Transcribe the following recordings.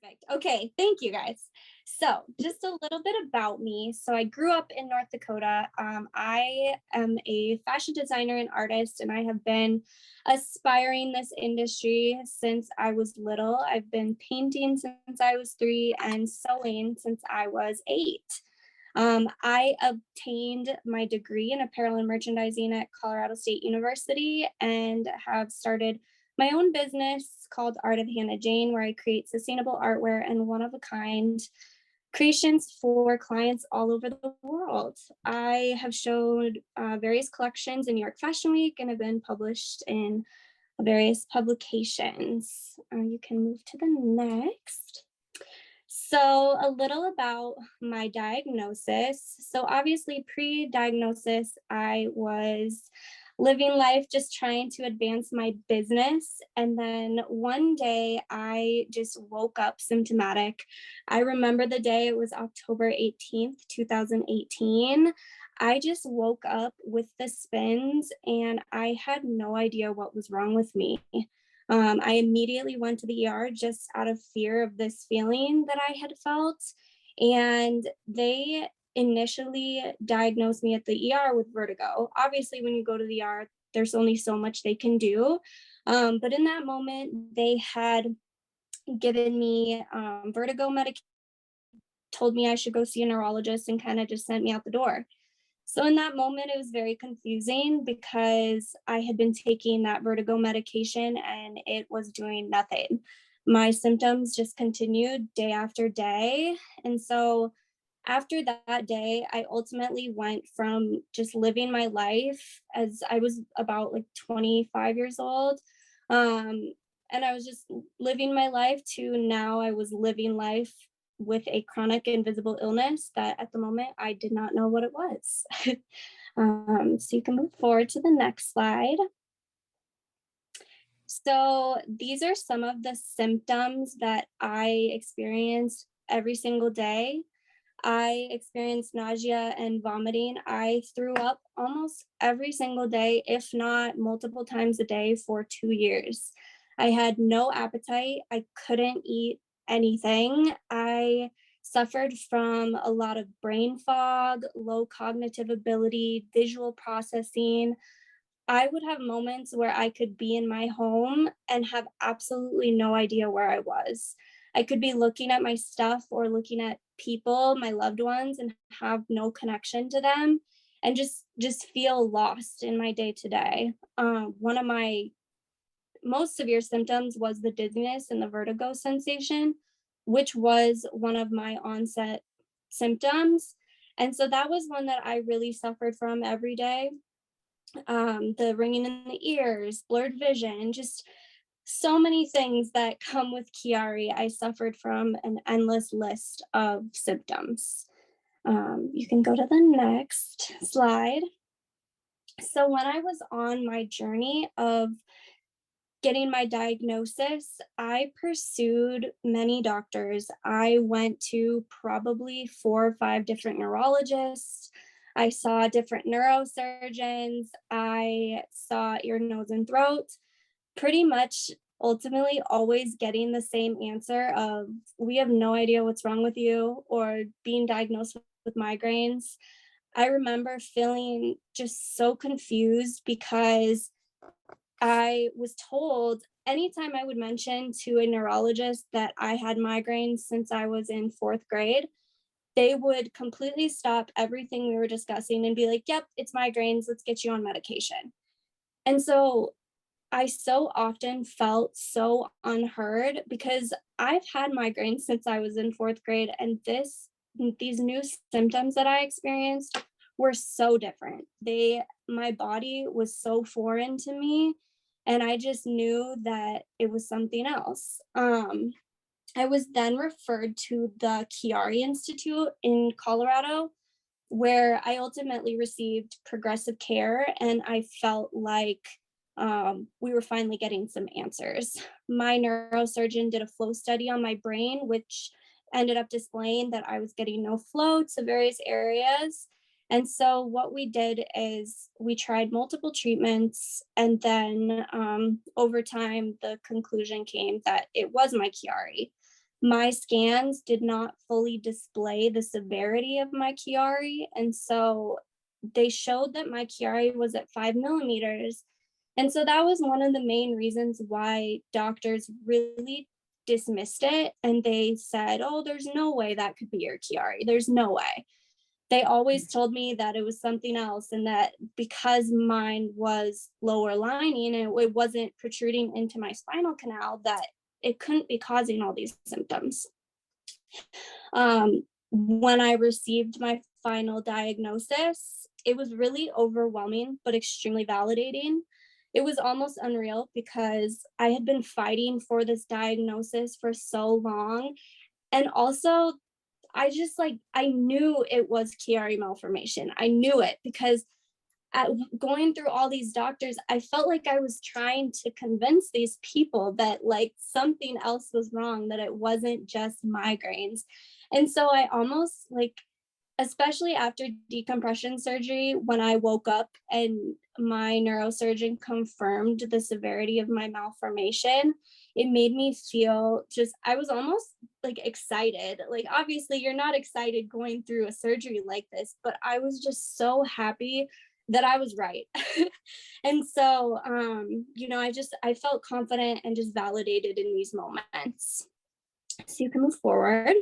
Perfect. Okay, thank you guys. So, just a little bit about me. So, I grew up in North Dakota. I am a fashion designer and artist, and I have been aspiring this industry since I was little. I've been painting since I was 3 and sewing since I was 8. I obtained my degree in apparel and merchandising at Colorado State University and have started my own business called Art of Hannah Jane, where I create sustainable artwear and one of a kind creations for clients all over the world. I have showed various collections in New York Fashion Week and have been published in various publications. You can move to the next. So, a little about my diagnosis. So, obviously, pre diagnosis, I was living life just trying to advance my business. And then one day I just woke up symptomatic. I remember the day, it was October 18th, 2018. I just woke up with the spins and I had no idea what was wrong with me. I immediately went to the ER just out of fear of this feeling that I had felt. And they initially diagnosed me at the ER with vertigo. Obviously, when you go to the ER, there's only so much they can do. But in that moment, they had given me vertigo medication, told me I should go see a neurologist, and kind of just sent me out the door. So in that moment, it was very confusing because I had been taking that vertigo medication and it was doing nothing. My symptoms just continued day after day. And so after that day, I ultimately went from just living my life as I was about like 25 years old. And I was just living my life to now I was living life with a chronic invisible illness that at the moment I did not know what it was. So you can move forward to the next slide. So these are some of the symptoms that I experienced every single day. I experienced nausea and vomiting. I threw up almost every single day, if not multiple times a day for 2 years. I had no appetite. I couldn't eat anything. I suffered from a lot of brain fog, low cognitive ability, visual processing. I would have moments where I could be in my home and have absolutely no idea where I was. I could be looking at my stuff or looking at people, my loved ones, and have no connection to them and just feel lost in my day to day. One of my most severe symptoms was the dizziness and the vertigo sensation, which was one of my onset symptoms. And so that was one that I really suffered from every day. The ringing in the ears, blurred vision, just so many things that come with Chiari. I suffered from an endless list of symptoms. You can go to the next slide. So when I was on my journey of getting my diagnosis, I pursued many doctors. I went to probably 4 or 5 different neurologists. I saw different neurosurgeons. I saw ear, nose, and throat. Pretty much ultimately always getting the same answer of, we have no idea what's wrong with you, or being diagnosed with migraines. I remember feeling just so confused because I was told anytime I would mention to a neurologist that I had migraines since I was in 4th grade, they would completely stop everything we were discussing and be like, yep, it's migraines, let's get you on medication. And so I so often felt so unheard because I've had migraines since I was in 4th grade, and these new symptoms that I experienced were so different. My body was so foreign to me, and I just knew that it was something else. I was then referred to the Chiari Institute in Colorado, where I ultimately received progressive care, and I felt like we were finally getting some answers. My neurosurgeon did a flow study on my brain, which ended up displaying that I was getting no flow to various areas. And so what we did is we tried multiple treatments, and then over time, the conclusion came that it was my Chiari. my scans did not fully display the severity of my Chiari. And so they showed that my Chiari was at 5 millimeters. And so that was one of the main reasons why doctors really dismissed it. And they said, oh, there's no way that could be your Chiari. There's no way. They always told me that it was something else, and that because mine was lower lining and it wasn't protruding into my spinal canal, that it couldn't be causing all these symptoms. When I received my final diagnosis, it was really overwhelming, but extremely validating. It was almost unreal because I had been fighting for this diagnosis for so long. And also, I knew it was Chiari malformation. I knew it because going through all these doctors, I felt like I was trying to convince these people that like something else was wrong, that it wasn't just migraines. And so I almost like, especially after decompression surgery, when I woke up and my neurosurgeon confirmed the severity of my malformation, it made me feel just, I was almost like excited. Like, obviously, you're not excited going through a surgery like this, but I was just so happy that I was right. And so, I felt confident and just validated in these moments. So you can move forward.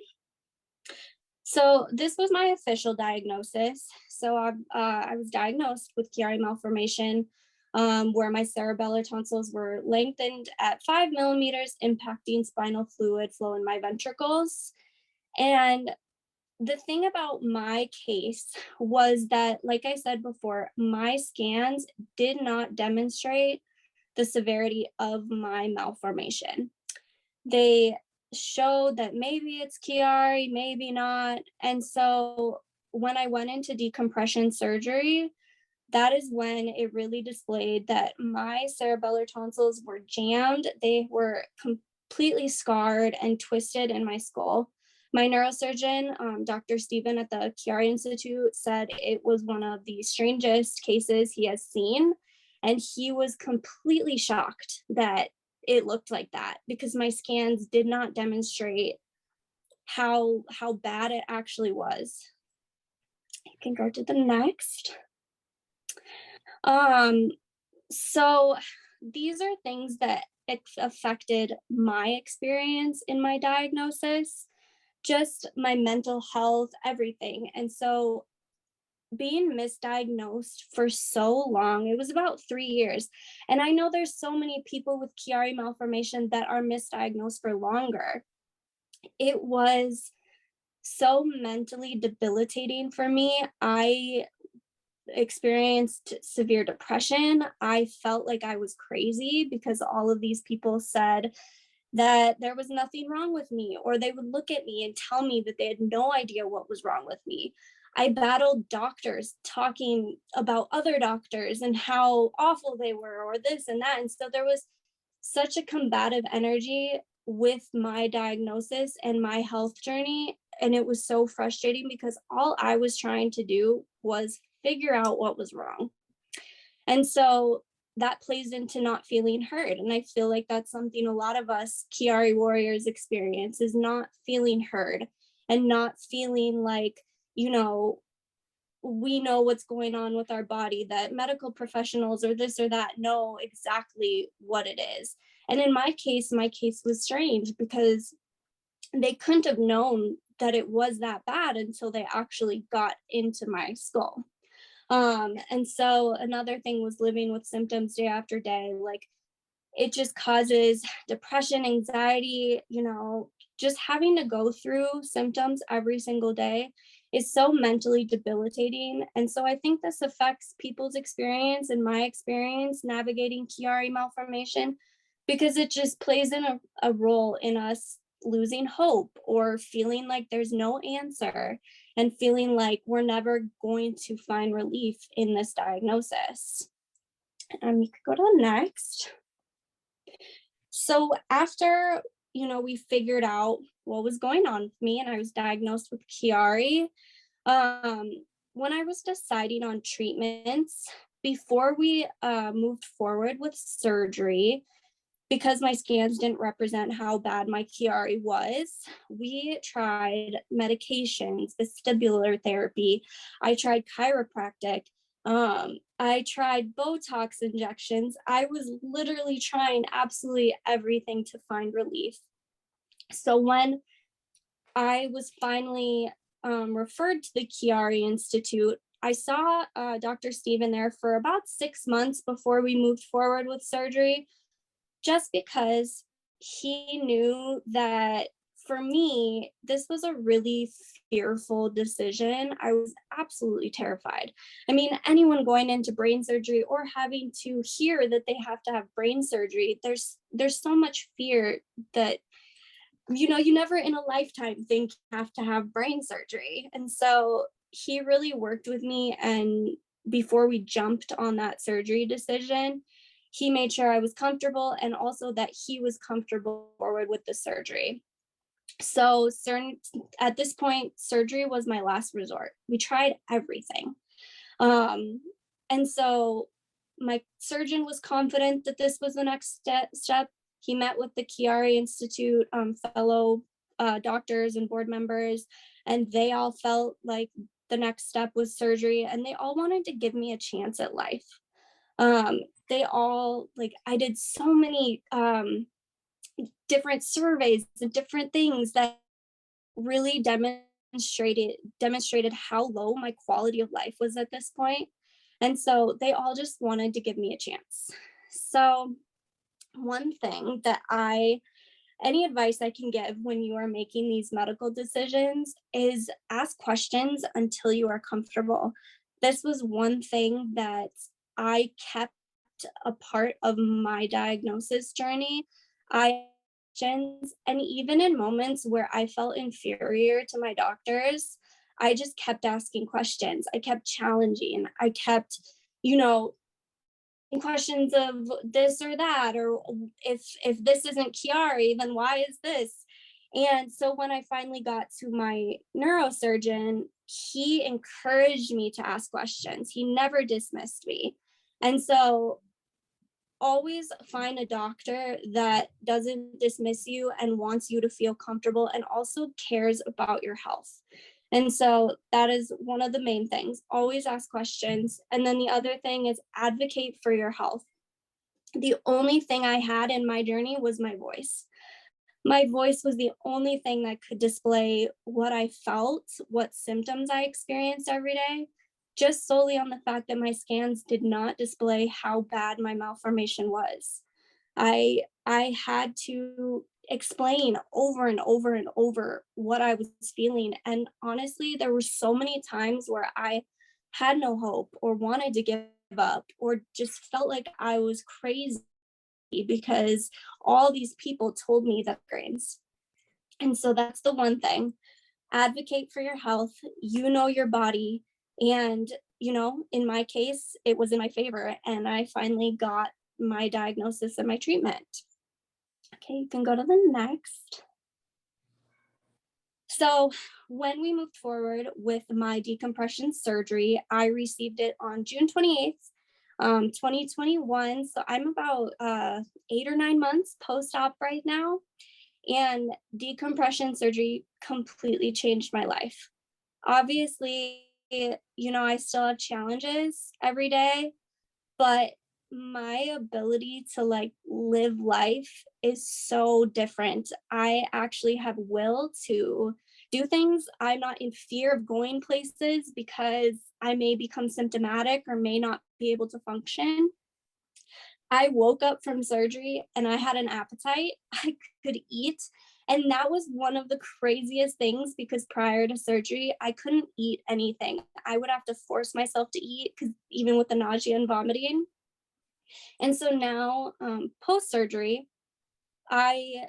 So this was my official diagnosis. So I was diagnosed with Chiari malformation, where my cerebellar tonsils were lengthened at 5 millimeters, impacting spinal fluid flow in my ventricles. And the thing about my case was that, like I said before, my scans did not demonstrate the severity of my malformation. They showed that maybe it's Chiari, maybe not. And so when I went into decompression surgery, that is when it really displayed that my cerebellar tonsils were jammed. They were completely scarred and twisted in my skull. My neurosurgeon, Dr. Stephen at the Chiari Institute, said it was one of the strangest cases he has seen. And he was completely shocked that it looked like that because my scans did not demonstrate how bad it actually was. You can go to the next. So these are things that affected my experience in my diagnosis, just my mental health, everything. And so being misdiagnosed for so long, it was about 3 years. And I know there's so many people with Chiari malformation that are misdiagnosed for longer. It was so mentally debilitating for me. I experienced severe depression. I felt like I was crazy because all of these people said that there was nothing wrong with me, or they would look at me and tell me that they had no idea what was wrong with me. I battled doctors talking about other doctors and how awful they were, or this and that. And so there was such a combative energy with my diagnosis and my health journey. And it was so frustrating because all I was trying to do was figure out what was wrong. And so that plays into not feeling heard. And I feel like that's something a lot of us Chiari warriors experience, is not feeling heard and not feeling like, we know what's going on with our body, that medical professionals or this or that know exactly what it is. And in my case was strange because they couldn't have known that it was that bad until they actually got into my skull. And so another thing was living with symptoms day after day. Like, it just causes depression, anxiety, just having to go through symptoms every single day is so mentally debilitating. And so I think this affects people's experience and my experience navigating Chiari malformation, because it just plays in a role in us losing hope or feeling like there's no answer and feeling like we're never going to find relief in this diagnosis. You could go to the next. So after, we figured out what was going on with me and I was diagnosed with Chiari, when I was deciding on treatments, before we moved forward with surgery, because my scans didn't represent how bad my Chiari was, we tried medications, vestibular therapy. I tried chiropractic. I tried Botox injections. I was literally trying absolutely everything to find relief. So when I was finally referred to the Chiari Institute, I saw Dr. Steven there for about 6 months before we moved forward with surgery, just because he knew that for me, this was a really fearful decision. I was absolutely terrified. I mean, anyone going into brain surgery or having to hear that they have to have brain surgery, there's so much fear that, you know, you never in a lifetime think you have to have brain surgery. And so he really worked with me, and before we jumped on that surgery decision, he made sure I was comfortable and also that he was comfortable forward with the surgery. So at this point, surgery was my last resort. We tried everything. Um, and so my surgeon was confident that this was the next step. He met with the Chiari Institute fellow doctors and board members, and they all felt like the next step was surgery, and they all wanted to give me a chance at life. Um, they all, like, I did so many different surveys and different things that really demonstrated how low my quality of life was at this point. And so they all just wanted to give me a chance. So one thing that any advice I can give when you are making these medical decisions is ask questions until you are comfortable. This was one thing that I kept a part of my diagnosis journey. And even in moments where I felt inferior to my doctors, I just kept asking questions. I kept challenging. I kept, you know, questions of this or that, or if this isn't Chiari, then why is this? And so when I finally got to my neurosurgeon, he encouraged me to ask questions. He never dismissed me. And so always find a doctor that doesn't dismiss you and wants you to feel comfortable and also cares about your health. And so that is one of the main things. Always ask questions. And then the other thing is advocate for your health. The only thing I had in my journey was my voice. My voice was the only thing that could display what I felt, what symptoms I experienced every day, just solely on the fact that my scans did not display how bad my malformation was. I had to explain over and over and over what I was feeling. And honestly, there were so many times where I had no hope or wanted to give up or just felt like I was crazy because all these people told me that grains. And so that's the one thing. Advocate for your health. You know your body. And, you know, in my case, it was in my favor. And I finally got my diagnosis and my treatment. Okay, you can go to the next. So when we moved forward with my decompression surgery, I received it on June 28th, 2021. So I'm about 8 or 9 months post-op right now. And decompression surgery completely changed my life. Obviously, you know, I still have challenges every day, but my ability to like live life is so different. I actually have will to do things. I'm not in fear of going places because I may become symptomatic or may not be able to function. I woke up from surgery and I had an appetite. I could eat. And that was one of the craziest things because prior to surgery, I couldn't eat anything. I would have to force myself to eat because even with the nausea and vomiting. And so now, post surgery, I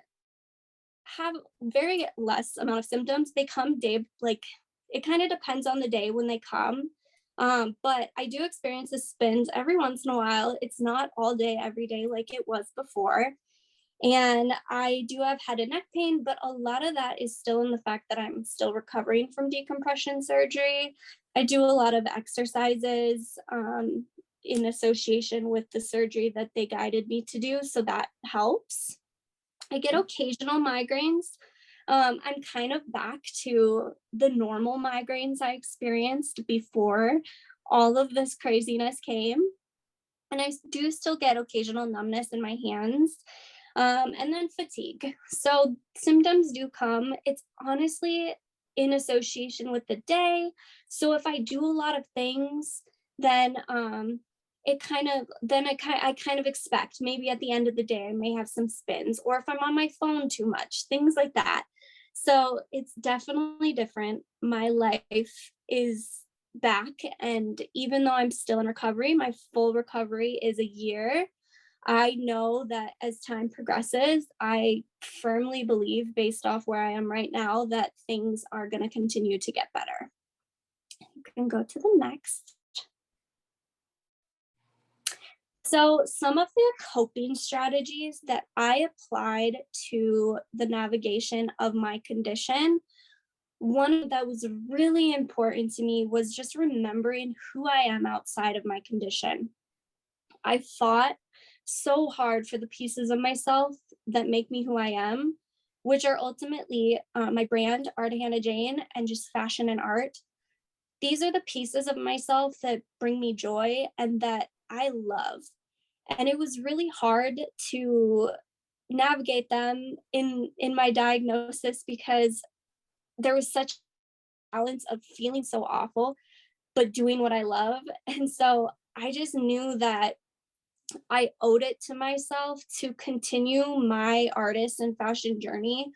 have very less amount of symptoms. They come like it kind of depends on the day when they come. But I do experience the spins every once in a while. It's not all day, every day like it was before. And I do have head and neck pain, but a lot of that is still in the fact that I'm still recovering from decompression surgery. I do a lot of exercises. in association with the surgery that they guided me to do. So that helps. I get occasional migraines. I'm kind of back to the normal migraines I experienced before all of this craziness came. And I do still get occasional numbness in my hands, and then fatigue. So symptoms do come. It's honestly in association with the day. So if I do a lot of things, then I kind of expect maybe at the end of the day I may have some spins, or if I'm on my phone too much, things like that. So it's definitely different. My life is back, and even though I'm still in recovery, my full recovery is a year. I know that as time progresses, I firmly believe, based off where I am right now, that things are going to continue to get better. You can go to the next. So, some of the coping strategies that I applied to the navigation of my condition, one that was really important to me was just remembering who I am outside of my condition. I fought so hard for the pieces of myself that make me who I am, which are ultimately my brand, Art Hannah Jane, and just fashion and art. These are the pieces of myself that bring me joy and that I love. And it was really hard to navigate them in my diagnosis, because there was such balance of feeling so awful but doing what I love. And so I just knew that I owed it to myself to continue my artist and fashion journey,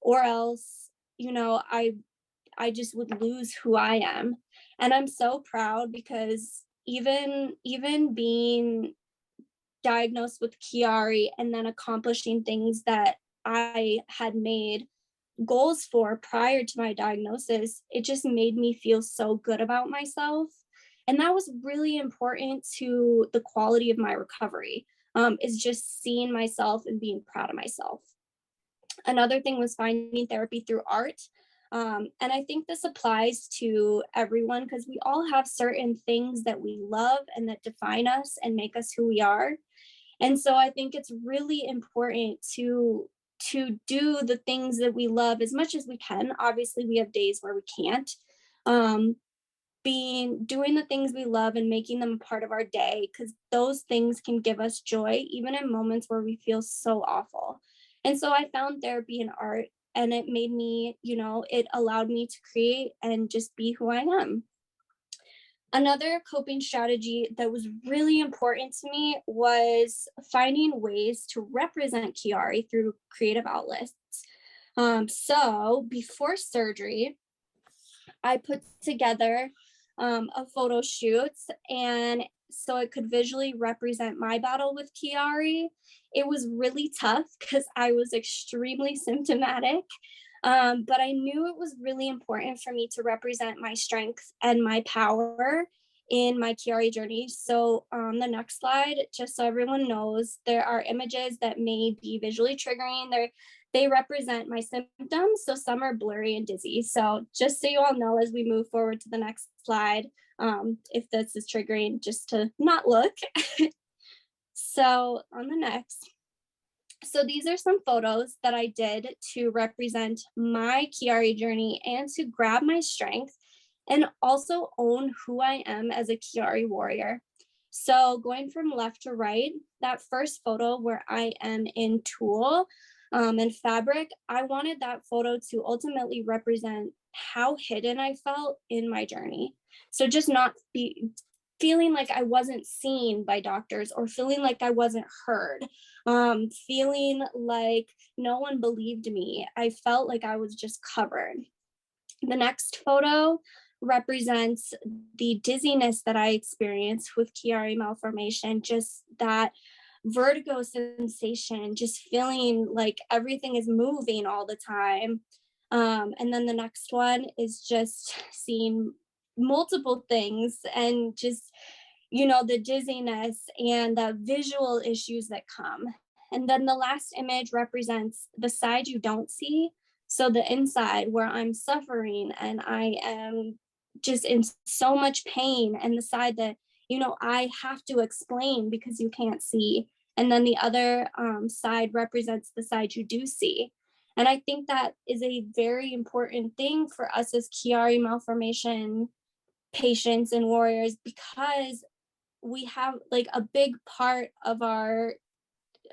or else, I just would lose who I am. And I'm so proud, because even being diagnosed with Chiari and then accomplishing things that I had made goals for prior to my diagnosis, it just made me feel so good about myself. And that was really important to the quality of my recovery, is just seeing myself and being proud of myself. Another thing was finding therapy through art. And I think this applies to everyone, because we all have certain things that we love and that define us and make us who we are. And so I think it's really important to do the things that we love as much as we can. Obviously, we have days where we can't. Um, doing the things we love and making them a part of our day, because those things can give us joy even in moments where we feel so awful. And so I found therapy in art, and it made me, it allowed me to create and just be who I am. Another coping strategy that was really important to me was finding ways to represent Chiari through creative outlets. So before surgery, I put together a photo shoot, and so it could visually represent my battle with Chiari. It was really tough because I was extremely symptomatic, but I knew it was really important for me to represent my strength and my power in my Chiari journey. So on the next slide, just so everyone knows, there are images that may be visually triggering. They represent my symptoms. So some are blurry and dizzy. So just so you all know, as we move forward to the next slide, if this is triggering, just to not look. So on the next. So these are some photos that I did to represent my Chiari journey and to grab my strength and also own who I am as a Chiari warrior. So going from left to right, that first photo where I am in tulle and fabric, I wanted that photo to ultimately represent how hidden I felt in my journey. So just not be feeling like I wasn't seen by doctors, or feeling like I wasn't heard, feeling like no one believed me. I felt like I was just covered. The next photo represents the dizziness that I experienced with Chiari Malformation, just that vertigo sensation, just feeling like everything is moving all the time. And then the next one is just seeing multiple things and just, the dizziness and the visual issues that come. And then the last image represents the side you don't see. So the inside where I'm suffering and I am just in so much pain, and the side that I have to explain because you can't see. And then the other side represents the side you do see. And I think that is a very important thing for us as Chiari malformation patients and warriors, because we have like a big part of our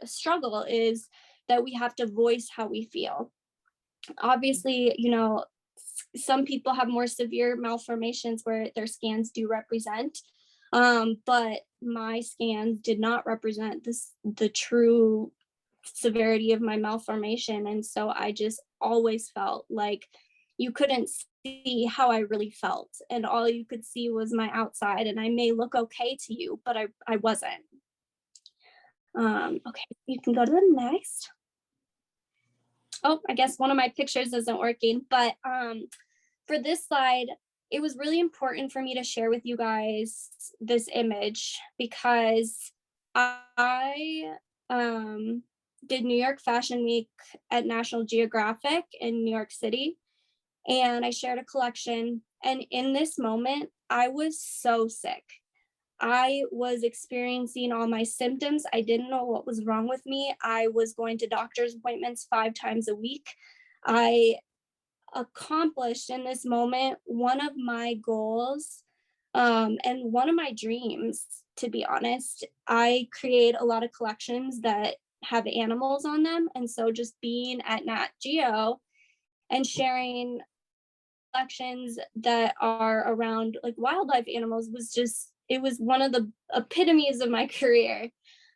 struggle is that we have to voice how we feel. Obviously, some people have more severe malformations where their scans do represent, but my scans did not represent the true severity of my malformation. And so I just always felt like you couldn't see how I really felt, and all you could see was my outside. And I may look okay to you, but I wasn't. Okay, you can go to the next. Oh, I guess one of my pictures isn't working, but for this slide, it was really important for me to share with you guys this image because I did New York Fashion Week at National Geographic in New York City, and I shared a collection. And in this moment, I was so sick. I was experiencing all my symptoms. I didn't know what was wrong with me. I was going to doctor's appointments 5 times a week. I accomplished in this moment one of my goals, and one of my dreams, to be honest. I create a lot of collections that have animals on them. And so just being at Nat Geo and sharing collections that are around like wildlife animals it was one of the epitomes of my career.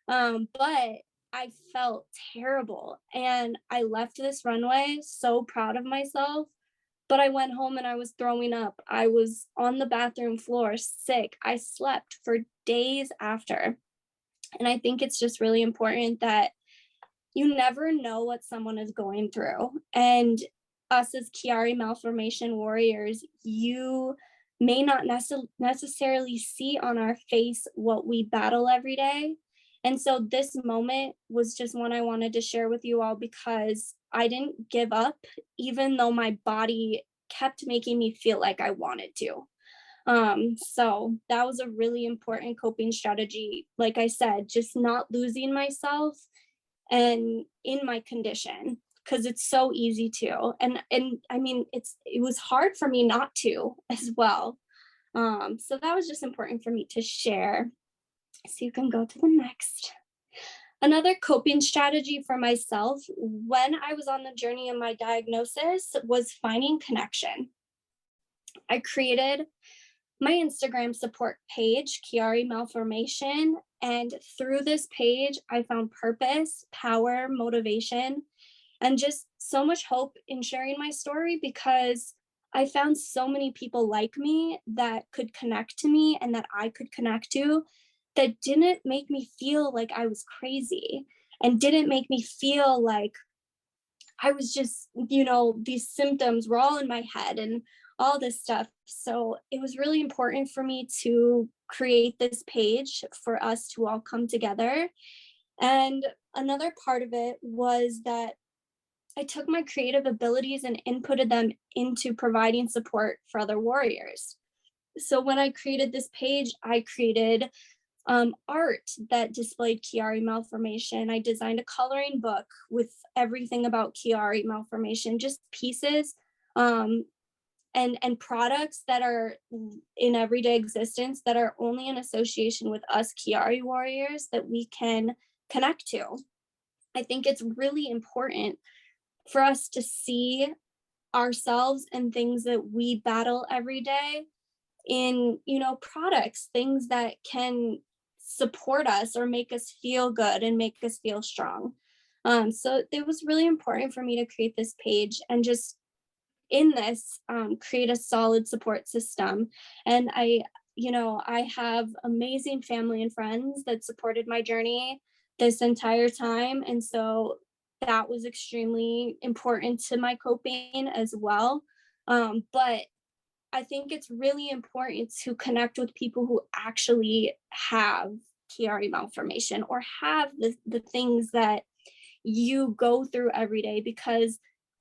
But I felt terrible, and I left this runway so proud of myself, but I went home and I was throwing up. I was on the bathroom floor sick. I slept for days after. And I think it's just really important that you never know what someone is going through. And us as Chiari malformation warriors, you may not necessarily see on our face what we battle every day. And so this moment was just one I wanted to share with you all, because I didn't give up, even though my body kept making me feel like I wanted to. So that was a really important coping strategy. Like I said, just not losing myself and in my condition, because it's so easy to. And I mean, it was hard for me not to as well. So that was just important for me to share. So you can go to the next. Another coping strategy for myself when I was on the journey of my diagnosis was finding connection. I created my Instagram support page, Chiari Malformation, and through this page, I found purpose, power, motivation, and just so much hope in sharing my story, because I found so many people like me that could connect to me and that I could connect to, that didn't make me feel like I was crazy and didn't make me feel like I was just, these symptoms were all in my head and all this stuff. So it was really important for me to create this page for us to all come together. And another part of it was that I took my creative abilities and inputted them into providing support for other warriors. So when I created this page, I created art that displayed Chiari malformation. I designed a coloring book with everything about Chiari malformation, just pieces and products that are in everyday existence that are only in association with us Chiari warriors that we can connect to. I think it's really important for us to see ourselves and things that we battle every day in, products, things that can support us or make us feel good and make us feel strong. So it was really important for me to create this page and just in this create a solid support system. And I have amazing family and friends that supported my journey this entire time. And so that was extremely important to my coping as well. But I think it's really important to connect with people who actually have Chiari malformation or have the things that you go through every day, because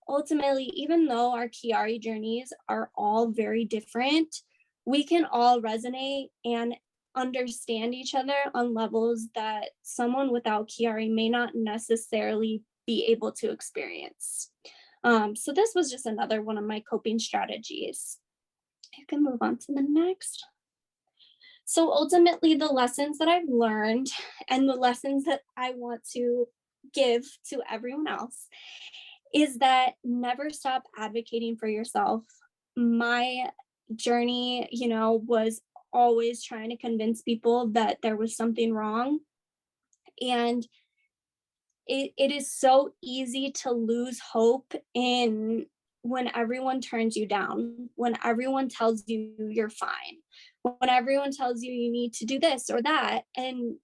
ultimately, even though our Chiari journeys are all very different, we can all resonate and understand each other on levels that someone without Chiari may not necessarily be able to experience. So this was just another one of my coping strategies. You can move on to the next. So ultimately, the lessons that I've learned and the lessons that I want to give to everyone else is that never stop advocating for yourself. My journey, was always trying to convince people that there was something wrong. And it is so easy to lose hope in when everyone turns you down, when everyone tells you you're fine, when everyone tells you you need to do this or that. And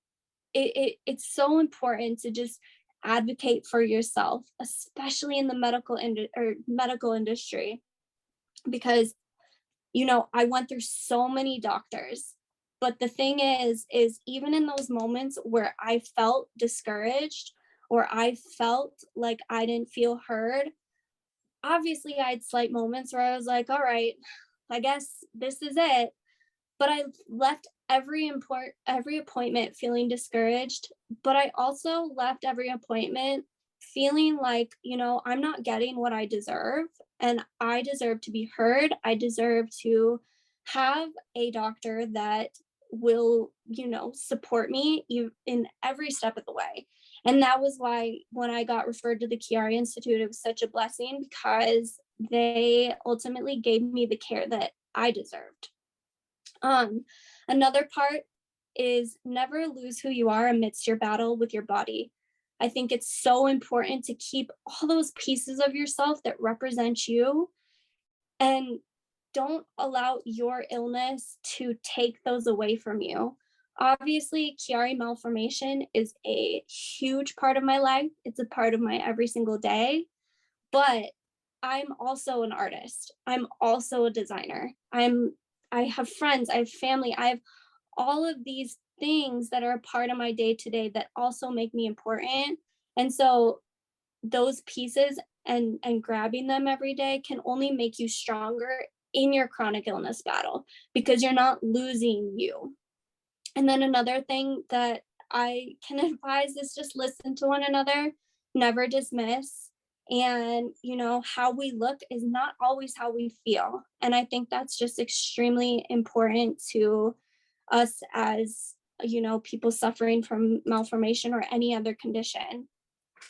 it's so important to just advocate for yourself, especially in the medical industry, because I went through so many doctors. But the thing is even in those moments where I felt discouraged or I felt like I didn't feel heard, obviously I had slight moments where I was like, all right, I guess this is it. But I left every appointment feeling discouraged, but I also left every appointment feeling like, I'm not getting what I deserve, and I deserve to be heard. I deserve to have a doctor that will, support me in every step of the way. And that was why when I got referred to the Chiari Institute, it was such a blessing because they ultimately gave me the care that I deserved. Another part is never lose who you are amidst your battle with your body. I think it's so important to keep all those pieces of yourself that represent you, and don't allow your illness to take those away from you. Obviously, Chiari Malformation is a huge part of my life. It's a part of my every single day, but I'm also an artist. I'm also a designer. I have friends, I have family, I have all of these things that are a part of my day to day that also make me important. And so those pieces and grabbing them every day can only make you stronger in your chronic illness battle because you're not losing you. And then another thing that I can advise is just listen to one another, never dismiss. And, how we look is not always how we feel. And I think that's just extremely important to us as, people suffering from malformation or any other condition.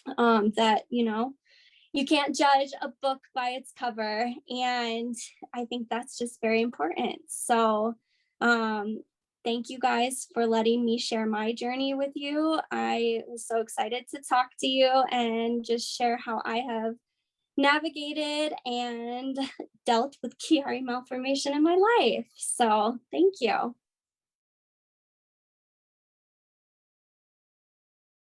That, you can't judge a book by its cover. And I think that's just very important. So, thank you guys for letting me share my journey with you. I was so excited to talk to you and just share how I have navigated and dealt with Chiari Malformation in my life. So thank you.